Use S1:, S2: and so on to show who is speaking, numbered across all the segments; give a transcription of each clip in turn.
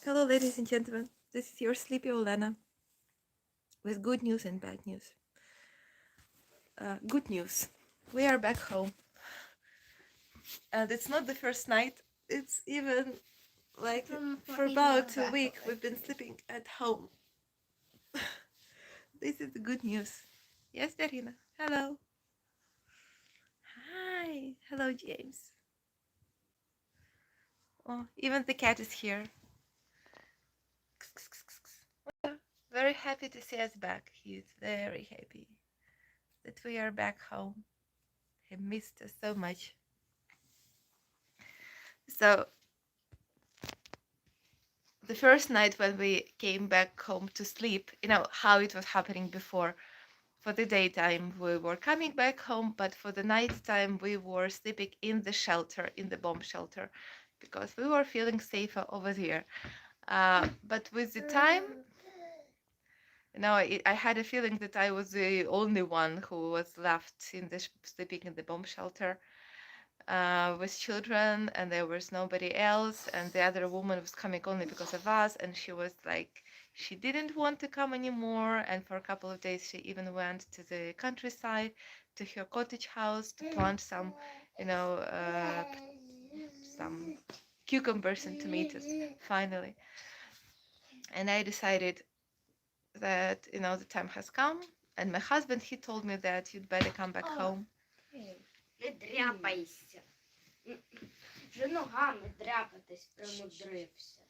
S1: Hello, ladies and gentlemen. This is your sleepy Olena with good news and bad news. Good news. We are back home. And it's not the first night. It's even like for about a week we've been sleeping at home. This is the good news. Yes, Darina. Hello. Hi. Hello, James. Oh, even the cat is here. Very happy to see us back. He's very happy that we are back home. He missed us so much. So the first night when we came back home to sleep, you know how it was happening before. For the daytime we were coming back home, but for the nighttime we were sleeping in the shelter, in the bomb shelter, because we were feeling safer over there. But with the time, I had a feeling that I was the only one who was left in the sleeping in the bomb shelter with children, and there was nobody else, and the other woman was coming only because of us, and she was like, she didn't want to come anymore, and for a couple of days she even went to the countryside, to her cottage house, to plant some, some cucumbers and tomatoes, finally. And I decided that, the time has come, and my husband, he told me that you'd better come back home.
S2: Не дряпайся. Вже ногами дряпатись примудрився.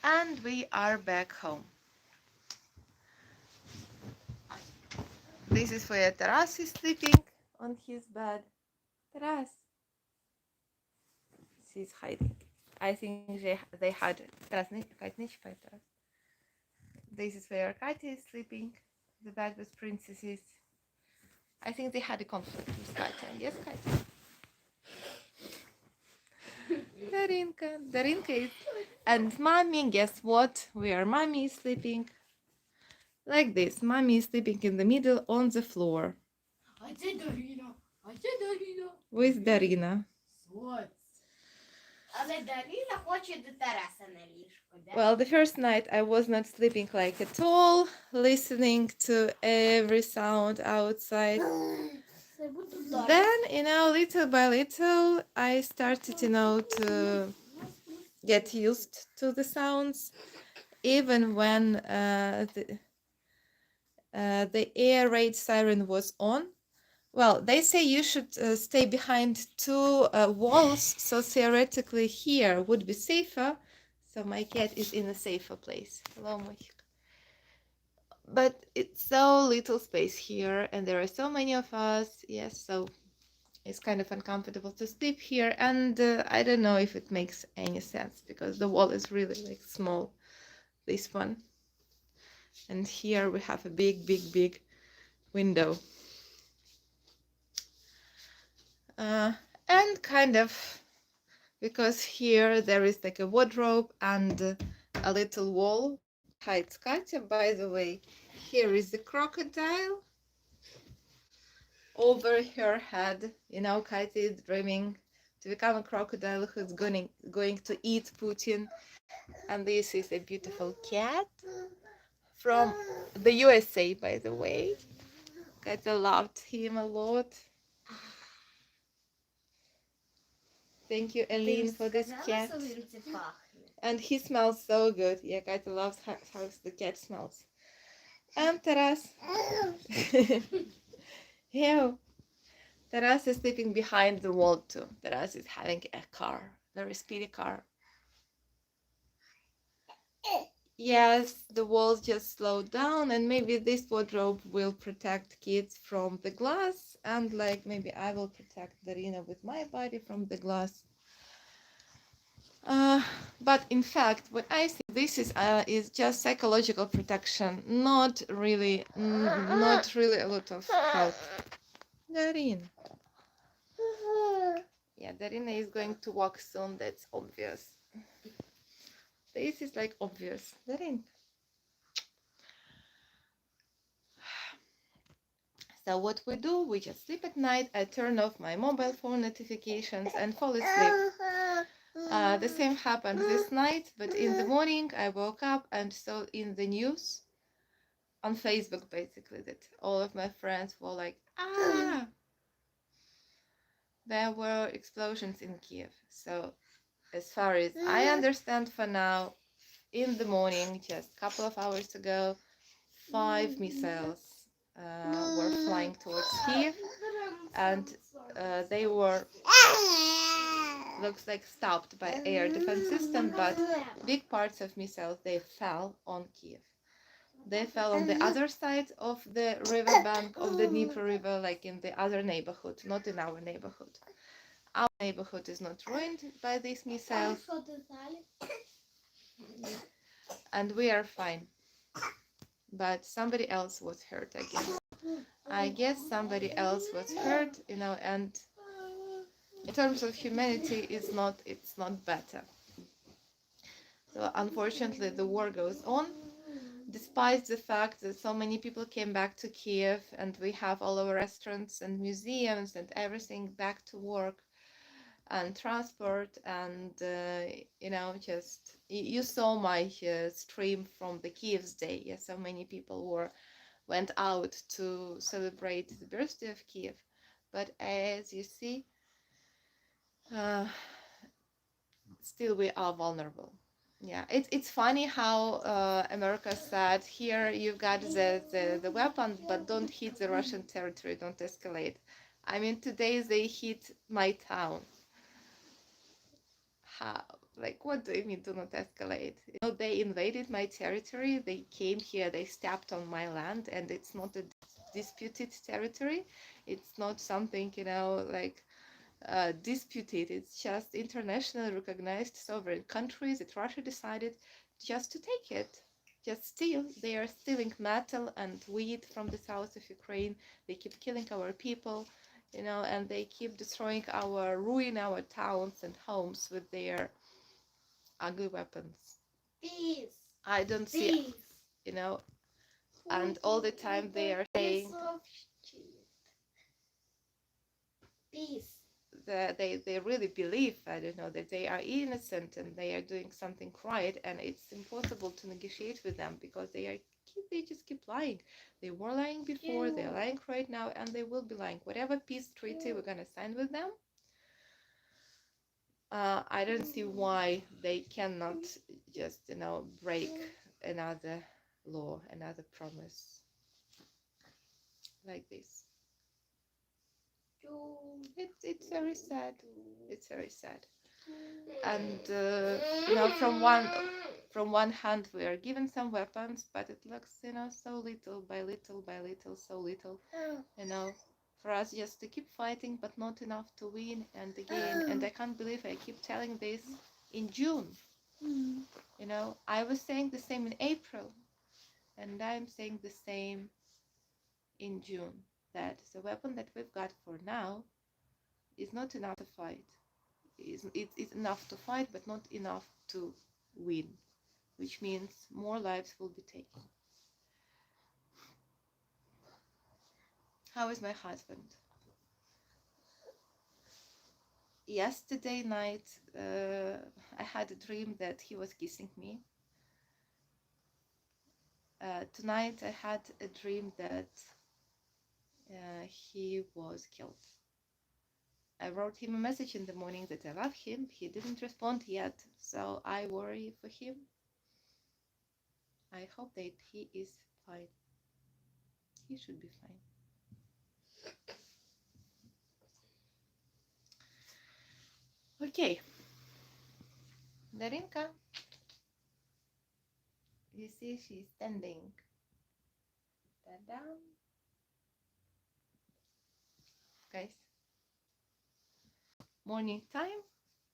S1: And we are back home. This is where Taras is sleeping on his bed. Taras. She's hiding. I think they had... Taras, Кать, не чіпай, Taras. This is where Katya is sleeping. The bed with princesses. I think they had a conflict with Katya. Yes, Katya? Darinka is... And mommy, guess what? Where mommy is sleeping? Like this. Mommy is sleeping in the middle on the floor.
S2: А це Дарина. А це Дарина.
S1: With Darina.
S2: Але Дарина хоче до Тараса на ліжко.
S1: Well, the first night I was not sleeping like at all, listening to every sound outside. Then, little by little, I started, to get used to the sounds, even when the air raid siren was on. Well, they say you should stay behind two walls, so theoretically here would be safer. So my cat is in a safer place. Hello, Mochik. But it's so little space here, and there are so many of us. Yes, so it's kind of uncomfortable to sleep here, and I don't know if it makes any sense because the wall is really like small, this one. And here we have a big, big, big window. And kind of, because here there is like a wardrobe and a little wall that hides Katya. By the way, here is the crocodile over her head. Katya is dreaming to become a crocodile who's going to eat Putin. And this is a beautiful cat from the USA, by the way. Katya loved him a lot. Thank you, Eileen, for this cat. And he smells so good. Yeah, Katya loves how the cat smells. And Taras. Ew. Taras is sleeping behind the wall too. Taras is having a car, very speedy car. Yes, the walls just slowed down, and maybe this wardrobe will protect kids from the glass, and like maybe I will protect Darina with my body from the glass. But in fact, what I think this is just psychological protection, not really a lot of help. Darina. Yeah, Darina is going to walk soon. That's obvious. This is like obvious. Darin. So what we do, we just sleep at night. I turn off my mobile phone notifications and fall asleep. The same happened this night, but in the morning I woke up and saw in the news on Facebook basically that all of my friends were like, there were explosions in Kyiv. So as far as I understand for now, in the morning, just a couple of hours ago, 5 missiles were flying towards Kyiv, and they were, looks like, stopped by air defense system, but big parts of missiles, they fell on Kyiv. They fell on the other side of the riverbank of the Dnieper River, like in the other neighborhood, not in our neighborhood. Our neighborhood is not ruined by these missiles, and we are fine. But somebody else was hurt, I guess. I guess somebody else was hurt, and in terms of humanity, it's not better. So unfortunately, the war goes on, despite the fact that so many people came back to Kiev, and we have all our restaurants and museums and everything back to work and transport, and just you saw my stream from the Kiev's day. Yes, so many people went out to celebrate the birthday of Kiev, but as you see, still we are vulnerable. Yeah, it's funny how America said, here you've got the weapon, but don't hit the Russian territory, don't escalate. I mean, today they hit my town. How? Like, what do you mean do not escalate? They invaded my territory, they came here, they stepped on my land, and it's not a disputed territory. It's not something, like disputed. It's just internationally recognized sovereign countries that Russia decided just to take it, just steal. They are stealing metal and wheat from the south of Ukraine. They keep killing our people, and they keep destroying ruin our towns and homes with their ugly weapons.
S2: Peace.
S1: I don't see, and all the time they are saying
S2: peace.
S1: that they really believe, I don't know, that they are innocent and they are doing something right, and it's impossible to negotiate with them because they just keep lying. They were lying before, they're lying right now, and they will be lying. Whatever peace treaty we're gonna sign with them, I don't see why they cannot just break another law, another promise like this. It's very sad. It's very sad. And from one hand we are given some weapons, but it looks so little by little by little, so little, for us just to keep fighting, but not enough to win. And again, and I can't believe I keep telling this in June. I was saying the same in April, and I'm saying the same in June, that the weapon that we've got for now is not enough to fight. It's enough to fight, but not enough to win, which means more lives will be taken. How is my husband? Yesterday night, I had a dream that he was kissing me. Tonight, I had a dream that he was killed. I wrote him a message in the morning that I love him. He didn't respond yet, so I worry for him. I hope that he is fine. He should be fine. Okay. Darinka. You see, she's standing. Ta-da. Guys. Morning time.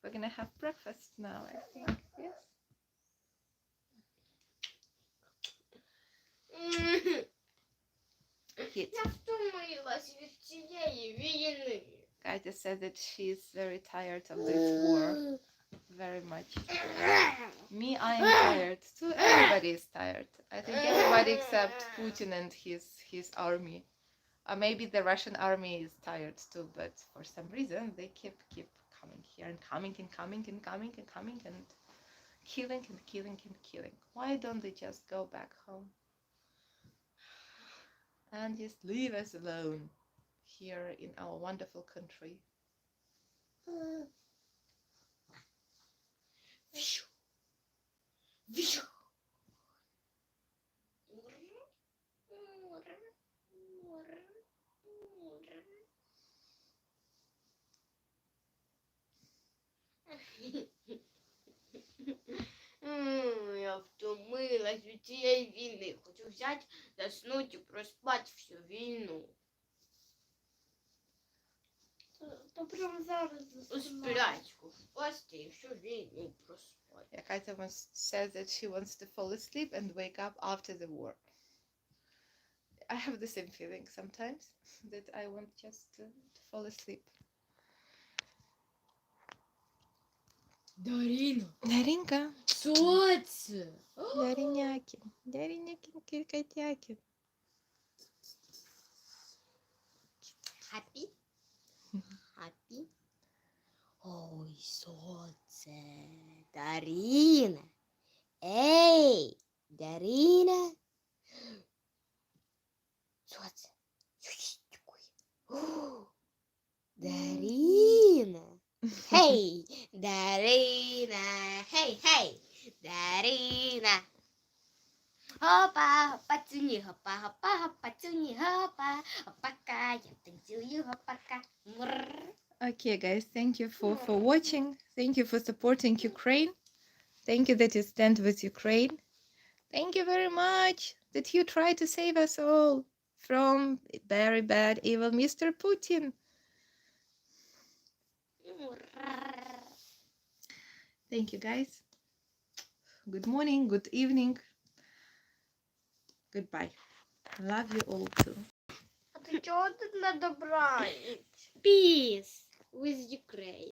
S1: We're gonna have breakfast now, I think. Yes. Kids.
S2: Я втомилась від цієї війни.
S1: Katya said that she's very tired of this war. Very much. Me, I am tired too. Everybody is tired. I think everybody except Putin and his army Maybe the Russian army is tired too, but for some reason they keep coming here and coming and coming and coming and coming and killing and killing and killing. Why don't they just go back home and just leave us alone here in our wonderful country?
S2: Я втомилась від цієї війни. Хочу взяти, заснуть і проспати всю війну.
S3: То прямо зараз
S2: У
S3: засинаю.
S2: сплячку впасти і всю війну проспати.
S1: Yeah, Kaita says that she wants to fall asleep and wake up after the war. I have the same feeling sometimes that I want just to fall asleep.
S2: Даріна,
S1: Даринка,
S2: що це?
S1: Даринякин, Даринякин, Киркотякин.
S2: Хапі? Хапі? Ой, що це? Даріна. Ей, Даріна. Що це? Що таке? О, Даріна. Hey, Darina. Hey, hey, Darina. Hoppa, hoppa, цуні, hoppa, hoppa, hoppa, цуні, hoppa, hoppa, я танцюю, hoppa.
S1: Okay, guys, thank you for watching. Thank you for supporting Ukraine. Thank you that you stand with Ukraine. Thank you very much that you try to save us all from very bad, evil Mr. Putin. Thank you, guys. Good morning, good evening. Goodbye. Love you all too.
S3: А ти чого тут на добраніч?
S2: Peace with Ukraine.